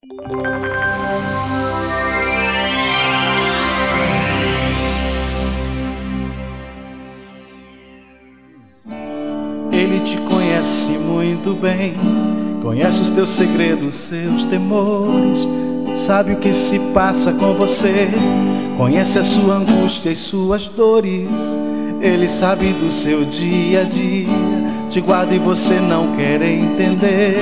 Ele te conhece muito bem, conhece os teus segredos, seus temores, sabe o que se passa com você, conhece a sua angústia e suas dores. Ele sabe do seu dia a dia, te guarda e você não quer entender.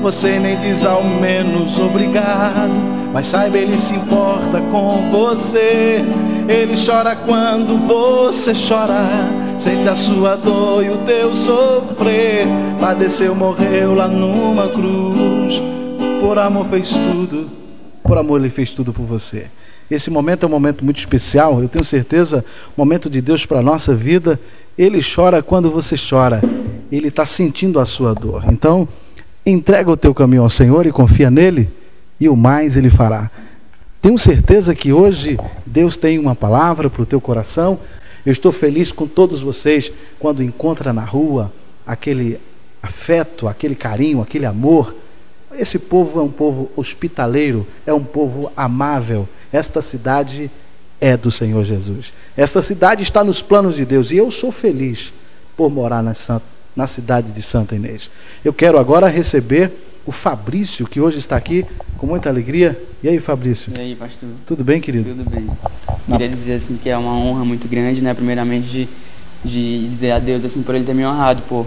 Você nem diz ao menos obrigado, mas saiba, ele se importa com você. Ele chora quando você chora, sente a sua dor e o teu sofrer. Padeceu, morreu lá numa cruz, por amor fez tudo, por amor ele fez tudo por você. Esse momento é um momento muito especial, eu tenho certeza, momento de Deus para a nossa vida. Ele chora quando você chora, ele está sentindo a sua dor. Então, entrega o teu caminho ao Senhor e confia nele, e o mais ele fará. Tenho certeza que hoje Deus tem uma palavra para o teu coração. Eu estou feliz com todos vocês quando encontra na rua aquele afeto, aquele carinho, aquele amor. Esse povo é um povo hospitaleiro, é um povo amável. Esta cidade é do Senhor Jesus. Esta cidade está nos planos de Deus, e eu sou feliz por morar na cidade de Santa Inês. Eu quero agora receber o Fabrício, que hoje está aqui com muita alegria. E aí, Fabrício? E aí, pastor? Tudo bem, querido? Tudo bem. Queria dizer assim que é uma honra muito grande, né? Primeiramente de dizer a Deus assim por ele ter me honrado, por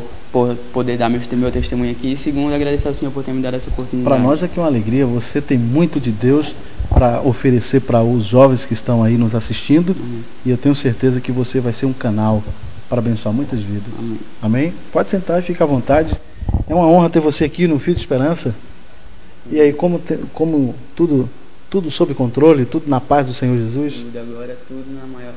poder dar meu testemunho aqui. E segundo, agradecer ao Senhor por ter me dado essa oportunidade. Para nós é que é uma alegria. Você tem muito de Deus para oferecer para os jovens que estão aí nos assistindo. E eu tenho certeza que você vai ser um canal para abençoar muitas vidas. Amém? Pode sentar e fica à vontade. É uma honra ter você aqui no Fio de Esperança. E aí, como tudo sob controle, tudo na paz do Senhor Jesus? Tudo agora, tudo na maior.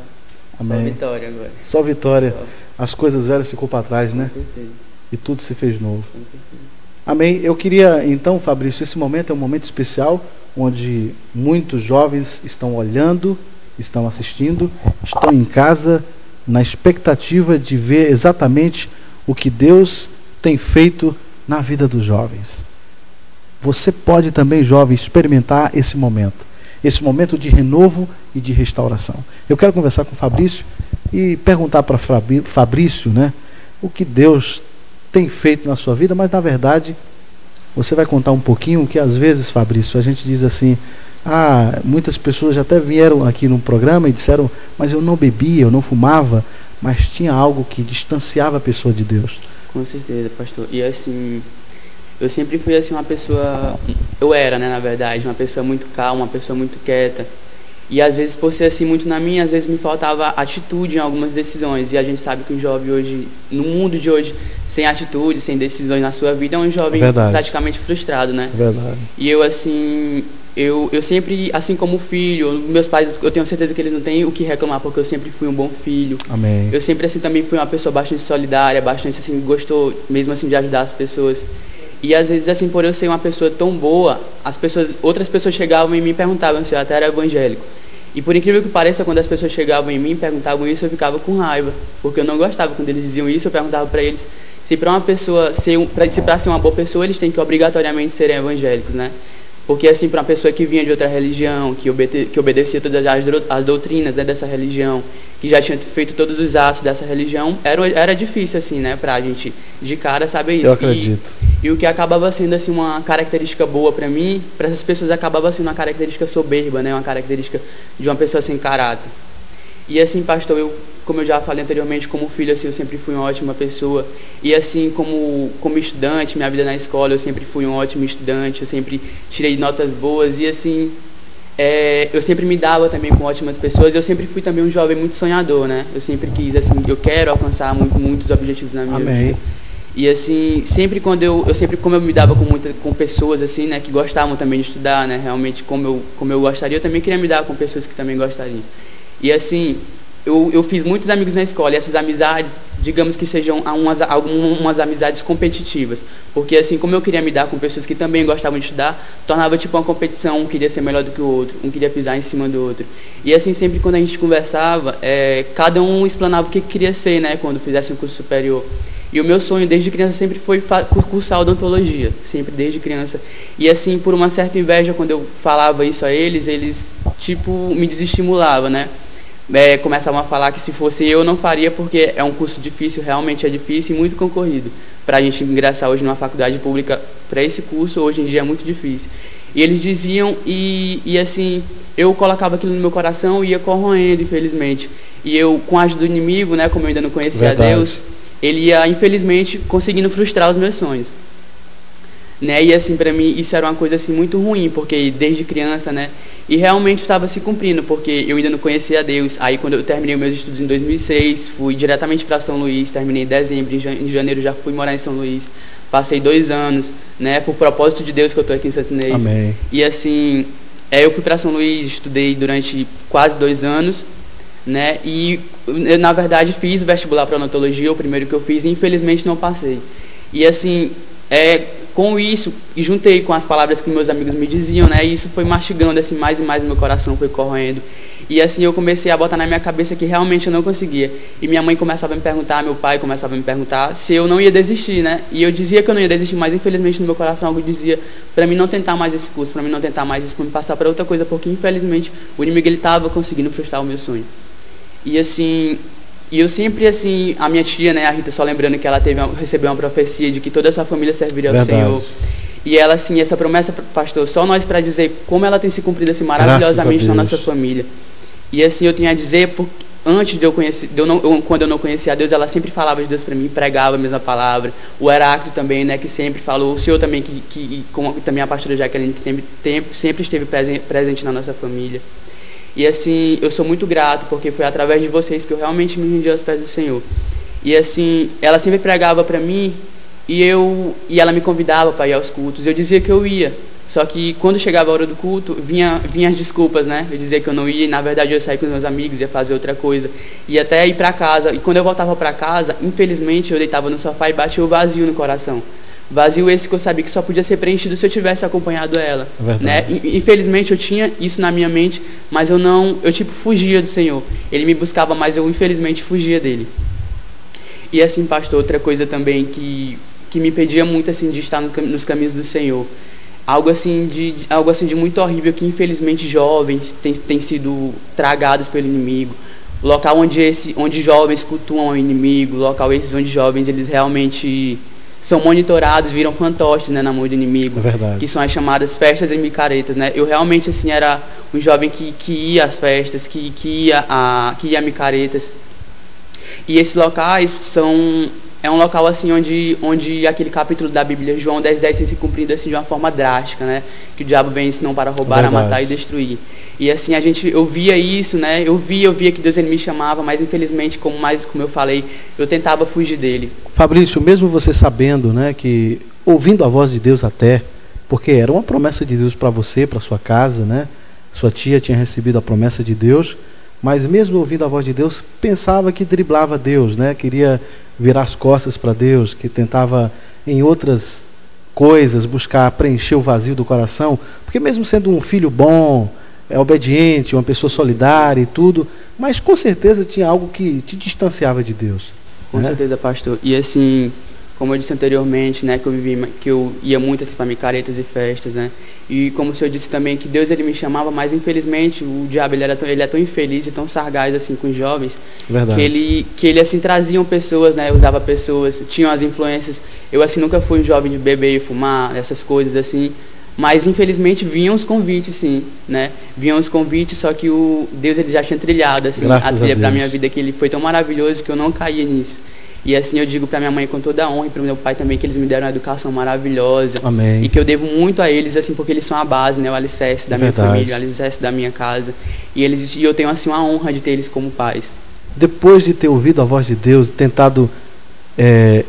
Amém. Só vitória agora. Só vitória. Só. As coisas velhas ficou para trás, né? Com certeza. E tudo se fez novo. Com certeza. Amém. Eu queria, então, Fabrício, esse momento é um momento especial, onde muitos jovens estão olhando, estão assistindo, estão em casa, na expectativa de ver exatamente o que Deus tem feito na vida dos jovens. Você pode também, jovem, experimentar esse momento de renovo e de restauração. Eu quero conversar com o Fabrício e perguntar para Fabrício, né, o que Deus tem feito na sua vida, mas na verdade você vai contar um pouquinho que às vezes, Fabrício, a gente diz assim, muitas pessoas já até vieram aqui no programa e disseram, mas eu não bebia, eu não fumava, mas tinha algo que distanciava a pessoa de Deus. Com certeza, pastor. E assim, eu sempre fui assim uma pessoa, eu era, né, na verdade, uma pessoa muito calma, uma pessoa muito quieta. E às vezes, por ser assim muito na minha, às vezes me faltava atitude em algumas decisões. E a gente sabe que um jovem hoje, no mundo de hoje, sem atitude, sem decisões na sua vida, é um jovem praticamente frustrado, né? Verdade. E eu assim, eu sempre, assim como filho, meus pais, eu tenho certeza que eles não têm o que reclamar, porque eu sempre fui um bom filho. Amém. Eu sempre assim também fui uma pessoa bastante solidária, bastante assim, gostou mesmo assim de ajudar as pessoas. E às vezes assim, por eu ser uma pessoa tão boa, outras pessoas chegavam em mim e perguntavam se eu até era evangélico. E por incrível que pareça, quando as pessoas chegavam em mim e perguntavam isso, eu ficava com raiva, porque eu não gostava quando eles diziam isso. Eu perguntava para eles se para uma pessoa para ser uma boa pessoa, eles têm que obrigatoriamente serem evangélicos, né? Porque assim, para uma pessoa que vinha de outra religião, que obedecia todas as doutrinas, né, dessa religião, que já tinha feito todos os atos dessa religião, era difícil assim, né, pra gente de cara saber isso. Eu acredito. E o que acabava sendo assim uma característica boa para mim, para essas pessoas acabava sendo uma característica soberba, né, uma característica de uma pessoa sem caráter. E assim, pastor, como eu já falei anteriormente, como filho, assim, eu sempre fui uma ótima pessoa. E assim, como estudante, minha vida na escola, eu sempre fui um ótimo estudante, eu sempre tirei notas boas. E assim, eu sempre me dava também com ótimas pessoas. Eu sempre fui também um jovem muito sonhador, né? Eu sempre quis, assim, eu quero alcançar muitos objetivos na minha vida. E assim, sempre como eu me dava com pessoas assim, né, que gostavam também de estudar, né, realmente como eu gostaria, eu também queria me dar com pessoas que também gostariam. E assim, eu fiz muitos amigos na escola, e essas amizades, digamos que sejam algumas amizades competitivas, porque assim, como eu queria me dar com pessoas que também gostavam de estudar, tornava tipo uma competição, um queria ser melhor do que o outro, um queria pisar em cima do outro. E assim, sempre quando a gente conversava, cada um explanava o que queria ser, né, quando fizesse um curso superior. E o meu sonho desde criança sempre foi cursar odontologia, sempre desde criança. E assim, por uma certa inveja, quando eu falava isso a eles, tipo me desestimulavam, né? Começavam a falar que se fosse eu não faria, porque é um curso difícil, realmente é difícil e muito concorrido. Para a gente ingressar hoje numa faculdade pública para esse curso, hoje em dia é muito difícil. E eles diziam, e assim, eu colocava aquilo no meu coração e ia corroendo, infelizmente. E eu, com a ajuda do inimigo, né, como eu ainda não conhecia a Deus, ele ia, infelizmente, conseguindo frustrar os meus sonhos. Né? E assim, para mim, isso era uma coisa assim, muito ruim, porque desde criança, né, e realmente estava se cumprindo, porque eu ainda não conhecia a Deus. Aí, quando eu terminei meus estudos em 2006, fui diretamente para São Luís, terminei em dezembro, em janeiro já fui morar em São Luís. Passei 2 anos, né, por propósito de Deus que eu estou aqui em Santo Inês. Amém. E assim, eu fui para São Luís, estudei durante quase 2 anos, né, e eu, na verdade, fiz o vestibular para odontologia, o primeiro que eu fiz, e infelizmente não passei. E assim, com isso, e juntei com as palavras que meus amigos me diziam, né, e isso foi mastigando assim, mais e mais no meu coração, foi corroendo. E assim eu comecei a botar na minha cabeça que realmente eu não conseguia. E minha mãe começava a me perguntar, meu pai começava a me perguntar se eu não ia desistir, né? E eu dizia que eu não ia desistir, mas infelizmente no meu coração algo dizia para mim não tentar mais esse curso, para mim não tentar mais isso, para me passar para outra coisa, porque infelizmente o inimigo ele estava conseguindo frustrar o meu sonho. E assim, e eu sempre assim, a minha tia, né, a Rita, só lembrando que ela recebeu uma profecia de que toda a sua família serviria ao Senhor. E ela assim, essa promessa, pastor, só nós para dizer como ela tem se cumprido assim maravilhosamente na nossa família. E assim eu tinha a dizer, antes de eu conhecer, quando eu não conhecia a Deus, ela sempre falava de Deus para mim, pregava a mesma palavra. O Heráclito também, né, que sempre falou, o senhor também, como também a pastora Jaqueline, que sempre esteve presente na nossa família. E assim, eu sou muito grato, porque foi através de vocês que eu realmente me rendi aos pés do Senhor. E assim, ela sempre pregava para mim, e ela me convidava para ir aos cultos. Eu dizia que eu ia. Só que quando chegava a hora do culto, vinha as desculpas, né? Eu dizia que eu não ia, e na verdade eu ia sair com os meus amigos, ia fazer outra coisa. E até ir para casa. E quando eu voltava para casa, infelizmente eu deitava no sofá e batia o vazio no coração. Vazio esse que eu sabia que só podia ser preenchido se eu tivesse acompanhado ela. Né? Infelizmente eu tinha isso na minha mente, mas eu tipo fugia do Senhor. Ele me buscava, mas eu infelizmente fugia dele. E assim, pastor, outra coisa também que me impedia muito assim de estar nos caminhos do Senhor. Algo assim de muito horrível que infelizmente jovens têm sido tragados pelo inimigo. Local onde jovens cultuam o inimigo, local onde jovens eles realmente são monitorados, viram fantoches, né, na mão do inimigo. Verdade. Que são as chamadas festas e micaretas, né? Eu realmente assim era um jovem que ia às festas, que ia a micaretas. E esses locais é um local assim onde aquele capítulo da Bíblia, João 10:10, tem se cumprido assim de uma forma drástica, né? Que o diabo vem senão para roubar, a matar e destruir. E assim eu via isso, né? Eu via que Deus ele me chamava, mas infelizmente, como eu falei, eu tentava fugir dele. Fabrício, mesmo você sabendo, né, que ouvindo a voz de Deus até, porque era uma promessa de Deus para você, para sua casa, né? Sua tia tinha recebido a promessa de Deus, mas mesmo ouvindo a voz de Deus, pensava que driblava Deus, né? Queria virar as costas para Deus, que tentava em outras coisas buscar preencher o vazio do coração, porque mesmo sendo um filho bom, obediente, uma pessoa solidária e tudo, mas com certeza tinha algo que te distanciava de Deus. Com certeza, pastor. E assim, como eu disse anteriormente, né, que eu ia muito assim para micaretas e festas, né? E como o senhor disse também que Deus ele me chamava, mas infelizmente o diabo ele é tão infeliz e tão sargaz assim com os jovens. Verdade. que ele assim traziam pessoas, né? Usava pessoas, tinham as influências. Eu assim nunca fui um jovem de beber e fumar, essas coisas assim. Mas infelizmente vinham os convites, sim, né? Vinham os convites, só que o Deus ele já tinha trilhado assim a trilha para minha vida, que ele foi tão maravilhoso que eu não caía nisso. E assim eu digo para minha mãe com toda a honra e para o meu pai também que eles me deram uma educação maravilhosa. Amém. E que eu devo muito a eles assim porque eles são a base, né? O alicerce da minha família, o alicerce da minha casa. E eu tenho assim uma honra de ter eles como pais. Depois de ter ouvido a voz de Deus, tentado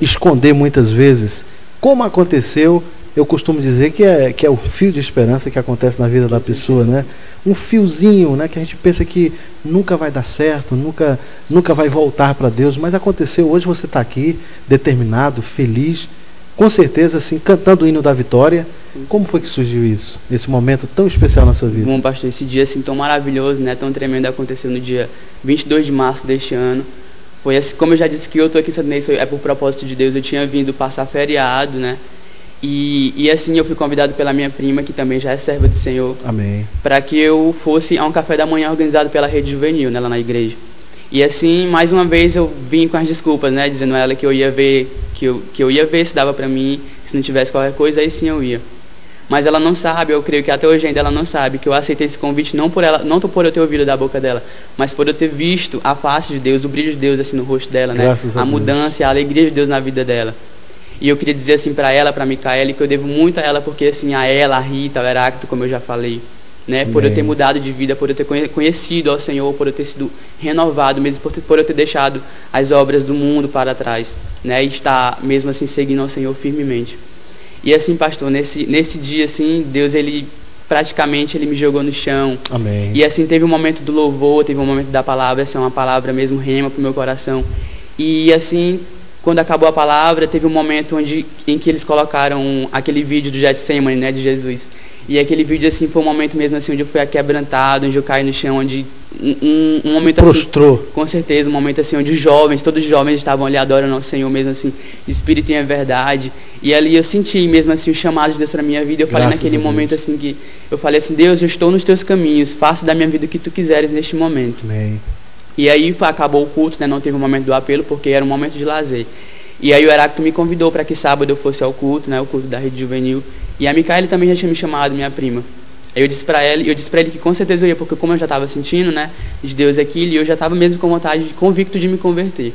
esconder muitas vezes, como aconteceu, eu costumo dizer que é o fio de esperança que acontece na vida da pessoa, né? Um fiozinho, né, que a gente pensa que nunca vai dar certo, nunca vai voltar para Deus, mas aconteceu. Hoje você está aqui, determinado, feliz, com certeza, assim, cantando o hino da vitória. Como foi que surgiu isso? Esse momento tão especial na sua vida? Bom, pastor, esse dia assim tão maravilhoso, né, tão tremendo, aconteceu no dia 22 de março deste ano. Foi assim, como eu já disse que eu estou aqui em Santa Inês, é por propósito de Deus, eu tinha vindo passar feriado, né? E assim eu fui convidado pela minha prima, que também já é serva do Senhor. Amém. Para que eu fosse a um café da manhã organizado pela Rede Juvenil, né, lá na igreja. E assim, mais uma vez eu vim com as desculpas, né, dizendo a ela que eu ia ver, que eu ia ver se dava para mim, se não tivesse qualquer coisa, aí sim eu ia. Mas ela não sabe, eu creio que até hoje ainda ela não sabe, que eu aceitei esse convite não por eu ter ouvido da boca dela, mas por eu ter visto a face de Deus, o brilho de Deus assim no rosto dela, né, a mudança, a alegria de Deus na vida dela. E eu queria dizer assim para ela, para Micaele, que eu devo muito a ela, porque assim, a ela, a Rita, o Heráclito, como eu já falei, né, por eu ter mudado de vida, por eu ter conhecido ao Senhor, por eu ter sido renovado, mesmo por eu ter deixado as obras do mundo para trás, né, e estar mesmo assim seguindo ao Senhor firmemente. E assim, pastor, nesse dia assim, Deus ele praticamente ele me jogou no chão. Amém. E assim teve um momento do louvor, teve um momento da palavra, assim, uma palavra mesmo rema pro meu coração. E assim, quando acabou a palavra, teve um momento em que eles colocaram aquele vídeo do Getsemane, né, de Jesus. E aquele vídeo assim foi um momento mesmo assim onde eu fui aquebrantado, onde eu caí no chão, onde um momento prostrou. Assim, com certeza, um momento assim onde todos os jovens estavam ali adorando ao Senhor mesmo assim, espírito e a verdade. E ali eu senti mesmo assim o chamado de Deus para minha vida. Eu falei naquele momento assim que eu falei assim: Deus, eu estou nos teus caminhos, faça da minha vida o que tu quiseres neste momento. Amém. E aí acabou o culto, né? Não teve um momento do apelo porque era um momento de lazer. E aí o Heráclito me convidou para que sábado eu fosse ao culto, né? O culto da Rede Juvenil. E a Micaele também já tinha me chamado, minha prima. Aí eu disse para ele que com certeza eu ia, porque como eu já estava sentindo, né, de Deus aquilo, e eu já estava mesmo com vontade, convicto de me converter.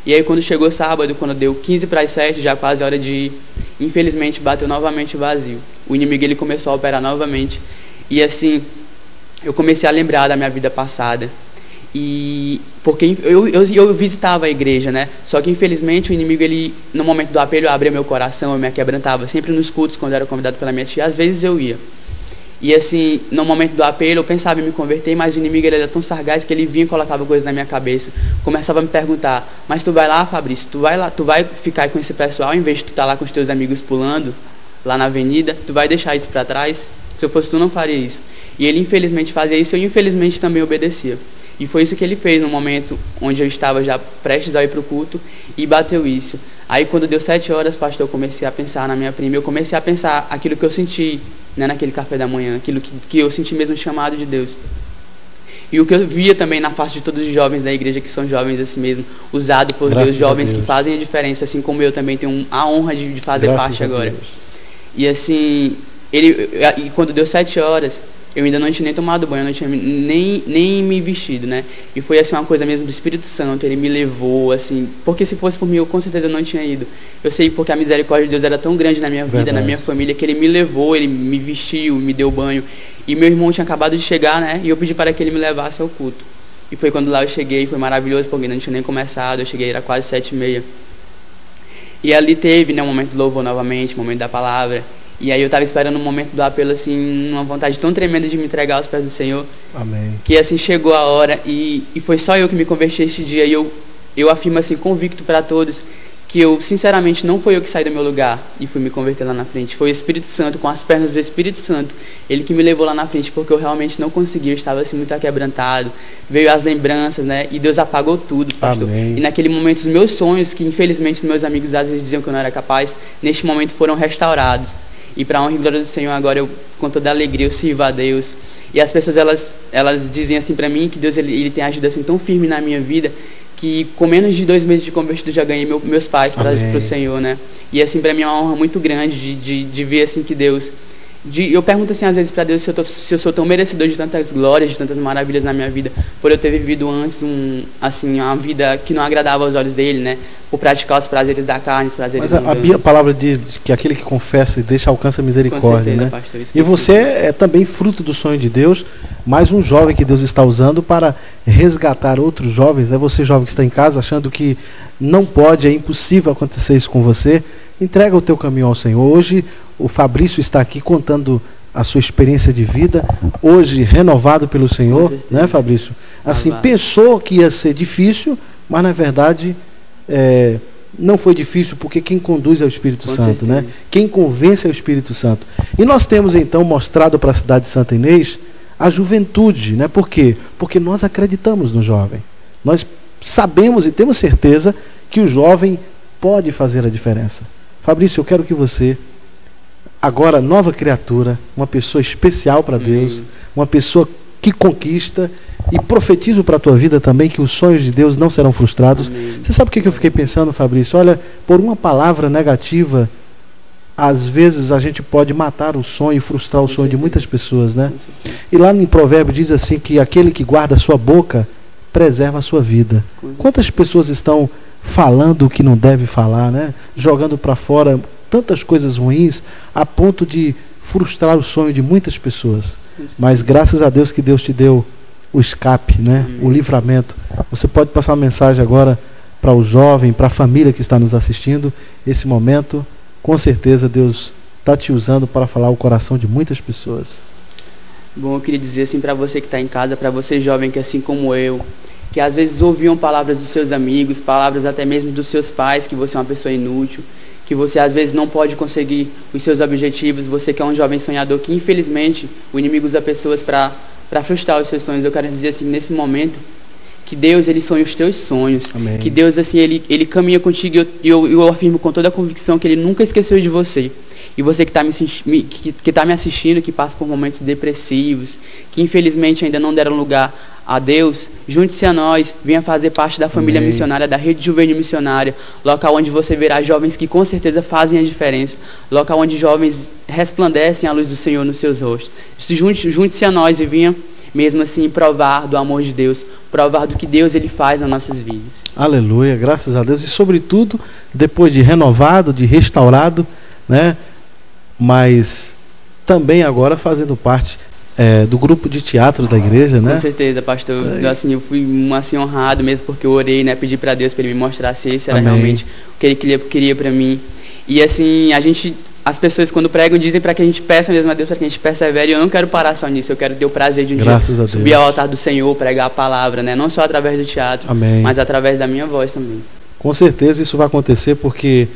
E aí quando chegou sábado, quando deu 15 para as 7, já quase a hora de ir, infelizmente bateu novamente o vazio. O inimigo ele começou a operar novamente. E assim, eu comecei a lembrar da minha vida passada. E porque eu visitava a igreja, né? Só que infelizmente o inimigo, ele, no momento do apelo, abria meu coração, eu me aquebrantava. Sempre nos cultos, quando eu era convidado pela minha tia, às vezes eu ia. E assim, no momento do apelo, eu pensava em me converter, mas o inimigo ele era tão sagaz que ele vinha e colocava coisas na minha cabeça. Começava a me perguntar: mas tu vai lá, Fabrício, tu vai ficar com esse pessoal, em vez de tu estar lá com os teus amigos pulando, lá na avenida, tu vai deixar isso para trás? Se eu fosse tu, não faria isso. E ele infelizmente fazia isso, e eu infelizmente também obedecia. E foi isso que ele fez no momento onde eu estava já prestes a ir para o culto, e bateu isso. Aí quando deu 7 horas, pastor, eu comecei a pensar na minha prima, eu comecei a pensar aquilo que eu senti, né, naquele café da manhã, aquilo que eu senti mesmo chamado de Deus. E o que eu via também na face de todos os jovens da igreja, que são jovens assim mesmo, usados por Deus, jovens que fazem a diferença, assim como eu também tenho a honra de fazer parte agora. E assim, e quando deu 7 horas, eu ainda não tinha nem tomado banho, eu não tinha nem me vestido, né? E foi assim uma coisa mesmo do Espírito Santo, ele me levou, assim, porque se fosse por mim, eu com certeza não tinha ido. Eu sei porque a misericórdia de Deus era tão grande na minha vida, na minha família, que ele me levou, ele me vestiu, me deu banho. E meu irmão tinha acabado de chegar, né? E eu pedi para que ele me levasse ao culto. E foi quando lá eu cheguei, foi maravilhoso, porque não tinha nem começado, eu cheguei, era quase 7h30. E ali teve, né, um momento do louvor novamente, um momento da palavra. E aí eu estava esperando um momento do apelo, assim, uma vontade tão tremenda de me entregar aos pés do Senhor. Amém. Que assim chegou a hora e foi só eu que me converti este dia. E eu afirmo assim, convicto para todos, que eu, sinceramente, não foi eu que saí do meu lugar e fui me converter lá na frente. Foi o Espírito Santo, com as pernas do Espírito Santo, ele que me levou lá na frente, porque eu realmente não conseguia, eu estava assim muito aquebrantado. Veio as lembranças, né? E Deus apagou tudo, pastor. Amém. E naquele momento, os meus sonhos, que infelizmente os meus amigos às vezes diziam que eu não era capaz, neste momento foram restaurados. E para a honra e glória do Senhor, agora eu, com toda a alegria, eu sirvo a Deus. E as pessoas, elas dizem assim para mim, que Deus ele tem agido assim tão firme na minha vida, que com menos de 2 meses de convertido já ganhei meus pais para o Senhor, né? E assim, para mim é uma honra muito grande de ver assim que Deus... eu pergunto assim às vezes para Deus se eu sou tão merecedor de tantas glórias, de tantas maravilhas na minha vida, por eu ter vivido antes uma vida que não agradava aos olhos dele, né? Por praticar os prazeres da carne, os prazeres mundanos. Mas a palavra diz que aquele que confessa e deixa alcança a misericórdia, com certeza, né? Pastor, e você é também fruto do sonho de Deus, mais um jovem que Deus está usando para resgatar outros jovens, né? Você jovem que está em casa achando que não pode, é impossível acontecer isso com você, entrega o teu caminho ao Senhor. Hoje o Fabrício está aqui contando a sua experiência de vida, hoje renovado pelo Senhor, né, Fabrício? Assim, pensou que ia ser difícil, mas na verdade não foi difícil, porque quem conduz é o Espírito Santo, né? Quem convence é o Espírito Santo. E nós temos então mostrado para a cidade de Santa Inês a juventude, né? Por quê? Porque nós acreditamos no jovem. Nós sabemos e temos certeza que o jovem pode fazer a diferença. Fabrício, eu quero que você, agora nova criatura, uma pessoa especial para Deus, uma pessoa que conquista, e profetizo para a tua vida também que os sonhos de Deus não serão frustrados. Amém. Você sabe o que eu fiquei pensando, Fabrício? Olha, por uma palavra negativa, às vezes a gente pode matar o sonho e frustrar o sonho de muitas pessoas, né? E lá em Provérbio diz assim que aquele que guarda a sua boca preserva a sua vida. Quantas pessoas estão falando o que não deve falar, né? Jogando para fora tantas coisas ruins a ponto de frustrar o sonho de muitas pessoas. Mas graças a Deus que Deus te deu o escape, né? O livramento. Você pode passar uma mensagem agora para o jovem, para a família que está nos assistindo. Esse momento, com certeza Deus está te usando para falar o coração de muitas pessoas. Bom, eu queria dizer assim para você que está em casa, para você jovem que assim como eu, que às vezes ouviam palavras dos seus amigos, palavras até mesmo dos seus pais, que você é uma pessoa inútil, que você às vezes não pode conseguir os seus objetivos, você que é um jovem sonhador, que infelizmente o inimigo usa pessoas para frustrar os seus sonhos. Eu quero dizer assim, nesse momento, que Deus, Ele sonha os teus sonhos. Amém. Que Deus, assim, Ele caminha contigo, e eu afirmo com toda a convicção que Ele nunca esqueceu de você. E você que está me assistindo, que passa por momentos depressivos, que infelizmente ainda não deram lugar a Deus, junte-se a nós, venha fazer parte da família Amém. Missionária, da Rede Juvenil Missionária, local onde você verá jovens que com certeza fazem a diferença, local onde jovens resplandecem a luz do Senhor nos seus rostos. Junte-se a nós e venha mesmo assim provar do amor de Deus, provar do que Deus Ele faz nas nossas vidas. Aleluia, graças a Deus. E sobretudo, depois de renovado, de restaurado, né? Mas também agora fazendo parte do grupo de teatro da igreja, né? Com certeza, pastor. Eu fui assim, honrado mesmo, porque eu orei, né? Pedi para Deus para Ele me mostrar se esse era Amém. Realmente o que Ele queria para mim. E assim, as pessoas quando pregam dizem para que a gente peça mesmo a Deus, para que a gente persevere. E eu não quero parar só nisso, eu quero ter o prazer de um dia subir ao altar do Senhor, pregar a palavra, né? Não só através do teatro, Amém. Mas através da minha voz também. Com certeza isso vai acontecer, porque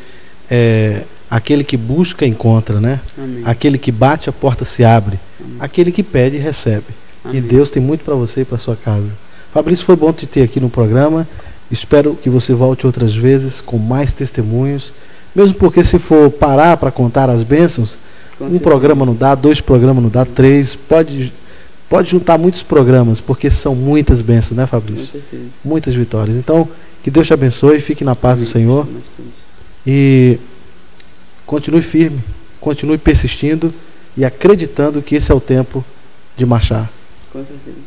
aquele que busca encontra, né? Amém. Aquele que bate a porta se abre. Amém. Aquele que pede recebe. Amém. E Deus tem muito para você e para sua casa. Fabrício, foi bom te ter aqui no programa. Espero que você volte outras vezes com mais testemunhos. Mesmo porque se for parar para contar as bênçãos, um programa não dá, 2 programas não dá, 3, pode juntar muitos programas, porque são muitas bênçãos, né, Fabrício? Com certeza. Muitas vitórias. Então, que Deus te abençoe, fique na paz do Senhor. E continue firme, continue persistindo e acreditando que esse é o tempo de marchar. Com certeza.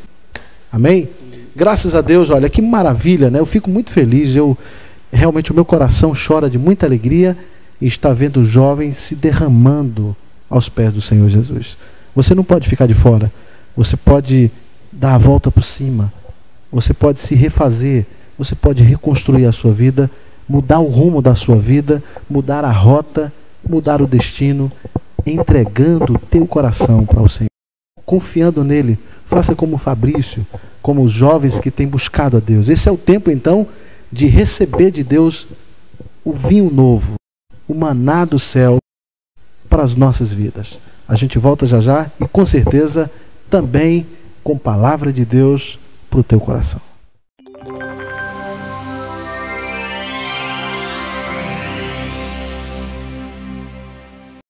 Amém? Graças a Deus, olha, que maravilha, né? Eu fico muito feliz, realmente o meu coração chora de muita alegria e está vendo os jovens se derramando aos pés do Senhor Jesus. Você não pode ficar de fora. Você pode dar a volta por cima. Você pode se refazer. Você pode reconstruir a sua vida, mudar o rumo da sua vida, mudar a rota, mudar o destino, entregando o teu coração para o Senhor, confiando nele. Faça como Fabrício, como os jovens que têm buscado a Deus. Esse é o tempo, então, de receber de Deus o vinho novo, o maná do céu para as nossas vidas. A gente volta já já e com certeza também com palavra de Deus para o teu coração.